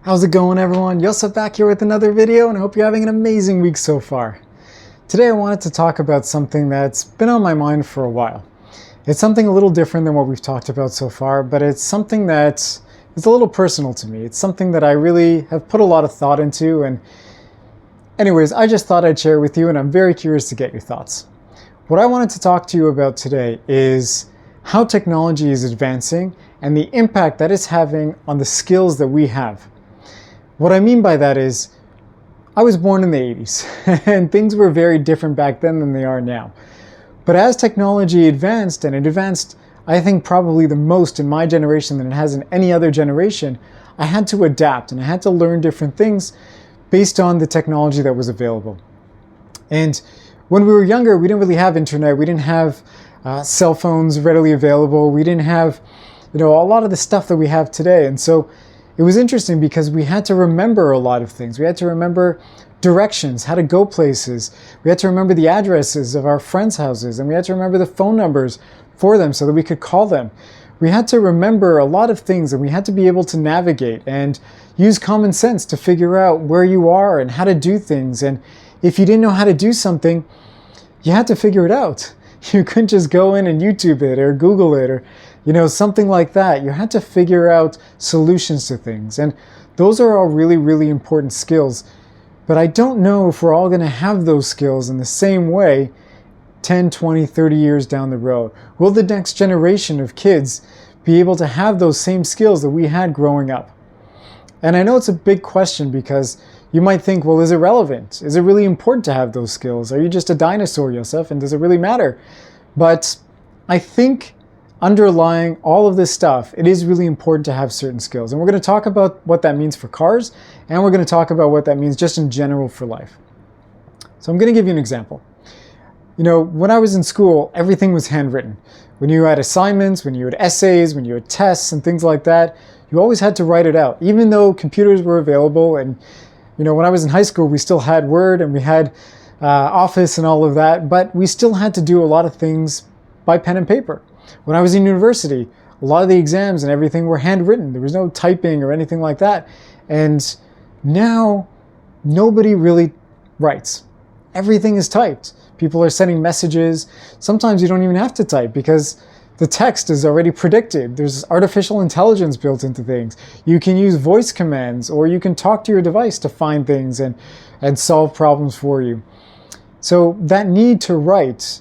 How's it going, everyone? Yosef back here with another video, and I hope you're having an amazing week so far. Today I wanted to talk about something that's been on my mind for a while. It's something a little different than what we've talked about so far, but it's something that is a little personal to me. It's something that I really have put a lot of thought into, and anyways, I just thought I'd share it with you, and I'm very curious to get your thoughts. What I wanted to talk to you about today is how technology is advancing and the impact that it's having on the skills that we have. What I mean by that is, I was born in the 80s, and things were very different back then than they are now. But as technology advanced, and it advanced, I think, probably the most in my generation than it has in any other generation, I had to adapt, and I had to learn different things based on the technology that was available. And when we were younger, we didn't really have internet, we didn't have cell phones readily available, we didn't have, a lot of the stuff that we have today. And so it was interesting because we had to remember a lot of things. We had to remember directions, how to go places. We had to remember the addresses of our friends' houses, and we had to remember the phone numbers for them so that we could call them. We had to remember a lot of things, and we had to be able to navigate and use common sense to figure out where you are and how to do things. And if you didn't know how to do something, you had to figure it out. You couldn't just go in and YouTube it or Google it or something like that. You had to figure out solutions to things. And those are all really, really important skills. But I don't know if we're all going to have those skills in the same way 10, 20, 30 years down the road. Will the next generation of kids be able to have those same skills that we had growing up? And I know it's a big question because you might think, well, is it relevant? Is it really important to have those skills? Are you just a dinosaur, Yosef, and does it really matter? But I think underlying all of this stuff, it is really important to have certain skills. And we're going to talk about what that means for cars, and we're going to talk about what that means just in general for life. So I'm going to give you an example. When I was in school, everything was handwritten. When you had assignments, when you had essays, when you had tests and things like that, you always had to write it out, even though computers were available. And when I was in high school, we still had Word and we had Office and all of that, but we still had to do a lot of things by pen and paper. When I was in university, a lot of the exams and everything were handwritten. There was no typing or anything like that. And now nobody really writes. Everything is typed. People are sending messages. Sometimes you don't even have to type because the text is already predicted. There's artificial intelligence built into things. You can use voice commands, or you can talk to your device to find things and solve problems for you. So that need to write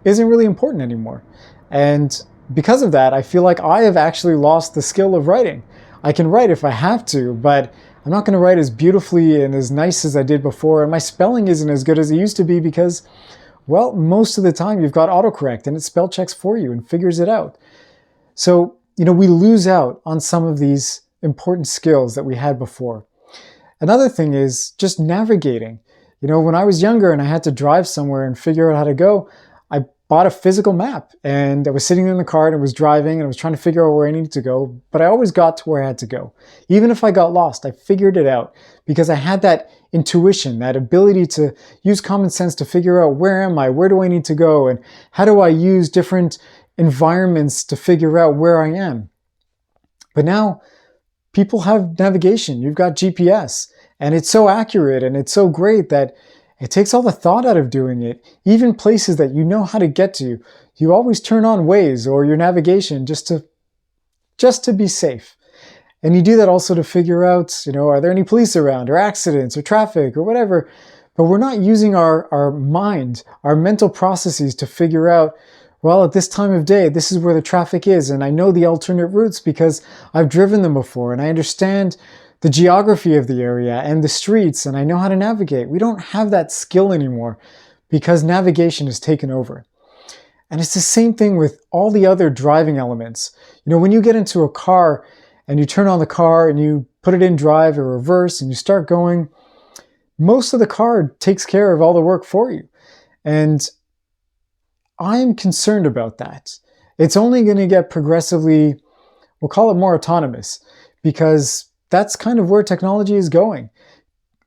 isn't really important anymore. And because of that, I feel like I have actually lost the skill of writing. I can write if I have to, but I'm not going to write as beautifully and as nice as I did before. And my spelling isn't as good as it used to be because, well, most of the time you've got autocorrect and it spell checks for you and figures it out. So, we lose out on some of these important skills that we had before. Another thing is just navigating. When I was younger and I had to drive somewhere and figure out how to go, I bought a physical map and I was sitting in the car and I was driving and I was trying to figure out where I needed to go, but I always got to where I had to go. Even if I got lost, I figured it out because I had that intuition, that ability to use common sense to figure out where am I, where do I need to go, and how do I use different environments to figure out where I am. But now people have navigation. You've got GPS and it's so accurate and it's so great that it takes all the thought out of doing it. Even places that you know how to get to, you always turn on Waze or your navigation just to be safe. And you do that also to figure out, are there any police around or accidents or traffic or whatever. But we're not using our mind, our mental processes to figure out, well, at this time of day, this is where the traffic is. And I know the alternate routes because I've driven them before and I understand the geography of the area and the streets, and I know how to navigate. We don't have that skill anymore because navigation has taken over. And it's the same thing with all the other driving elements. When you get into a car and you turn on the car and you put it in drive or reverse and you start going, most of the car takes care of all the work for you. And I'm concerned about that. It's only going to get progressively, we'll call it more autonomous, because that's kind of where technology is going.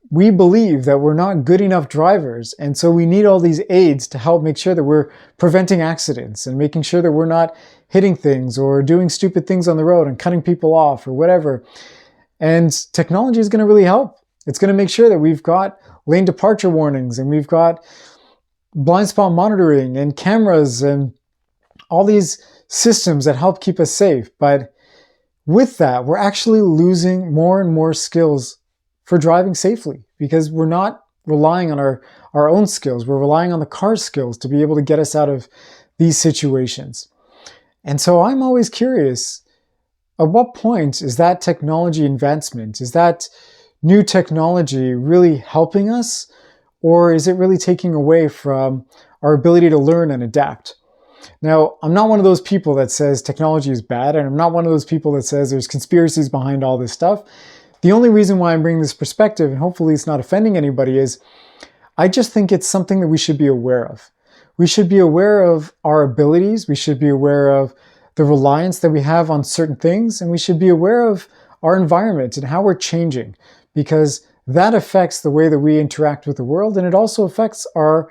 We believe that we're not good enough drivers, and so we need all these aids to help make sure that we're preventing accidents and making sure that we're not hitting things or doing stupid things on the road and cutting people off or whatever. And technology is going to really help. It's going to make sure that we've got lane departure warnings, and we've got blind spot monitoring and cameras and all these systems that help keep us safe. But with that, we're actually losing more and more skills for driving safely, because we're not relying on our own skills. We're relying on the car's skills to be able to get us out of these situations. And so I'm always curious, at what point is that technology advancement, is that new technology really helping us, or is it really taking away from our ability to learn and adapt? Now, I'm not one of those people that says technology is bad, and I'm not one of those people that says there's conspiracies behind all this stuff. The only reason why I'm bringing this perspective, and hopefully it's not offending anybody, is I just think it's something that we should be aware of. We should be aware of our abilities. We should be aware of the reliance that we have on certain things, and we should be aware of our environment and how we're changing, because that affects the way that we interact with the world, and it also affects our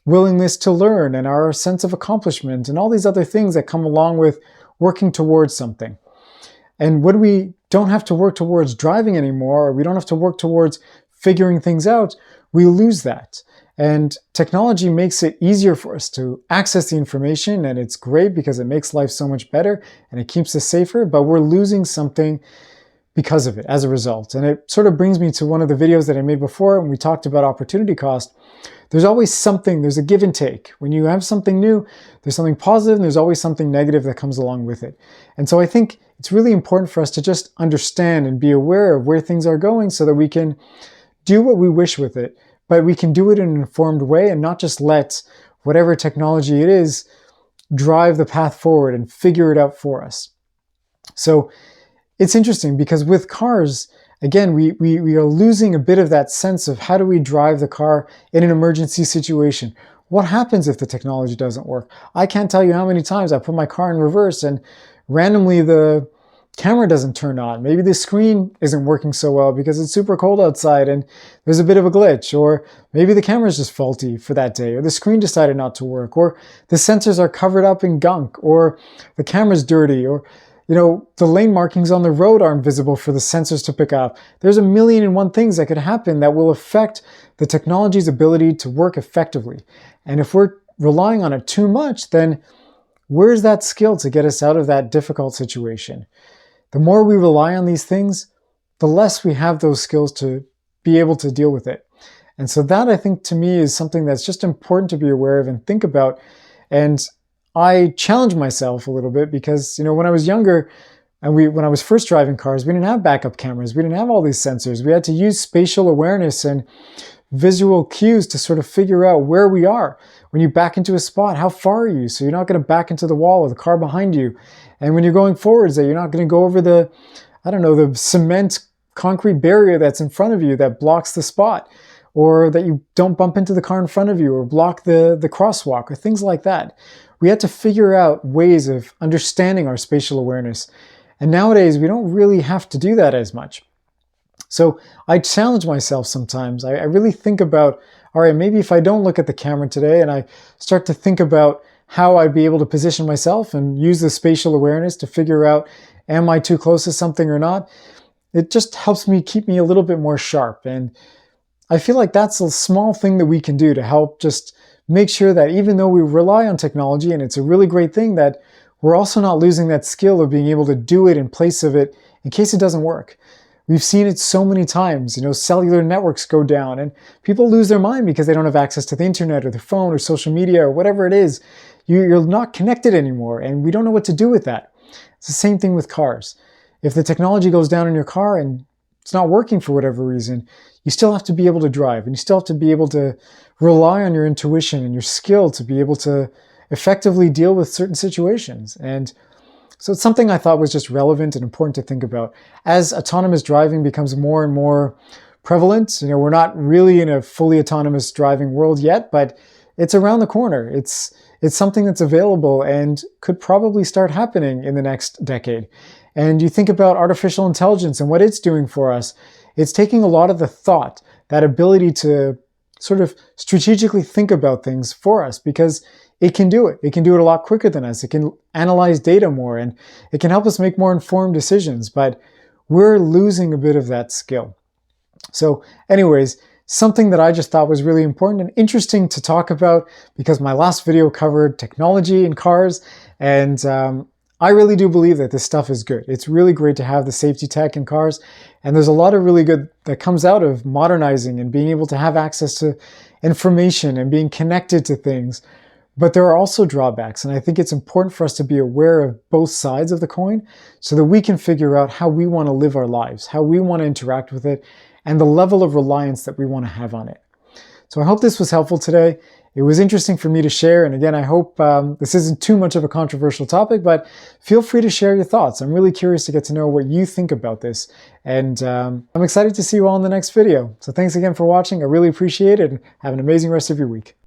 willingness to learn and our sense of accomplishment and all these other things that come along with working towards something. And when we don't have to work towards driving anymore, or we don't have to work towards figuring things out, we lose that. And technology makes it easier for us to access the information, and it's great because it makes life so much better and it keeps us safer, but we're losing something because of it as a result. And it sort of brings me to one of the videos that I made before when we talked about opportunity cost. There's always something, there's a give and take. When you have something new, there's something positive and there's always something negative that comes along with it. And so I think it's really important for us to just understand and be aware of where things are going so that we can do what we wish with it, but we can do it in an informed way and not just let whatever technology it is drive the path forward and figure it out for us. So it's interesting because with cars, again, we are losing a bit of that sense of how do we drive the car in an emergency situation? What happens if the technology doesn't work? I can't tell you how many times I put my car in reverse and randomly the camera doesn't turn on. Maybe the screen isn't working so well because it's super cold outside and there's a bit of a glitch, or maybe the camera is just faulty for that day, or the screen decided not to work, or the sensors are covered up in gunk, or the camera's dirty, or the lane markings on the road aren't visible for the sensors to pick up. There's a million and one things that could happen that will affect the technology's ability to work effectively. And if we're relying on it too much, then where's that skill to get us out of that difficult situation? The more we rely on these things, the less we have those skills to be able to deal with it. And so that, I think, to me is something that's just important to be aware of and think about. And I challenge myself a little bit because, when I was younger and when I was first driving cars, we didn't have backup cameras. We didn't have all these sensors. We had to use spatial awareness and visual cues to sort of figure out where we are. When you back into a spot, how far are you? So you're not going to back into the wall or the car behind you. And when you're going forwards, that you're not going to go over the cement concrete barrier that's in front of you that blocks the spot, or that you don't bump into the car in front of you or block the crosswalk or things like that. We had to figure out ways of understanding our spatial awareness. And nowadays, we don't really have to do that as much. So I challenge myself sometimes. I really think about, all right, maybe if I don't look at the camera today and I start to think about how I'd be able to position myself and use the spatial awareness to figure out, am I too close to something or not? It just helps me keep me a little bit more sharp. And I feel like that's a small thing that we can do to help just make sure that even though we rely on technology, and it's a really great thing, that we're also not losing that skill of being able to do it in place of it in case it doesn't work. We've seen it so many times, cellular networks go down and people lose their mind because they don't have access to the internet or their phone or social media or whatever it is. You're not connected anymore and we don't know what to do with that. It's the same thing with cars. If the technology goes down in your car and it's not working for whatever reason, you still have to be able to drive and you still have to be able to rely on your intuition and your skill to be able to effectively deal with certain situations. And so it's something I thought was just relevant and important to think about. As autonomous driving becomes more and more prevalent, we're not really in a fully autonomous driving world yet, but it's around the corner. It's something that's available and could probably start happening in the next decade. And you think about artificial intelligence and what it's doing for us. It's taking a lot of the thought, that ability to sort of strategically think about things for us, because it can do it. It can do it a lot quicker than us. It can analyze data more and it can help us make more informed decisions. But we're losing a bit of that skill. So anyways, something that I just thought was really important and interesting to talk about, because my last video covered technology in cars, and I really do believe that this stuff is good. It's really great to have the safety tech in cars, and there's a lot of really good that comes out of modernizing and being able to have access to information and being connected to things. But there are also drawbacks, and I think it's important for us to be aware of both sides of the coin so that we can figure out how we want to live our lives, how we want to interact with it, and the level of reliance that we want to have on it. So I hope this was helpful today. It was interesting for me to share, and again, I hope this isn't too much of a controversial topic, but feel free to share your thoughts. I'm really curious to get to know what you think about this, and I'm excited to see you all in the next video. So thanks again for watching. I really appreciate it, and have an amazing rest of your week.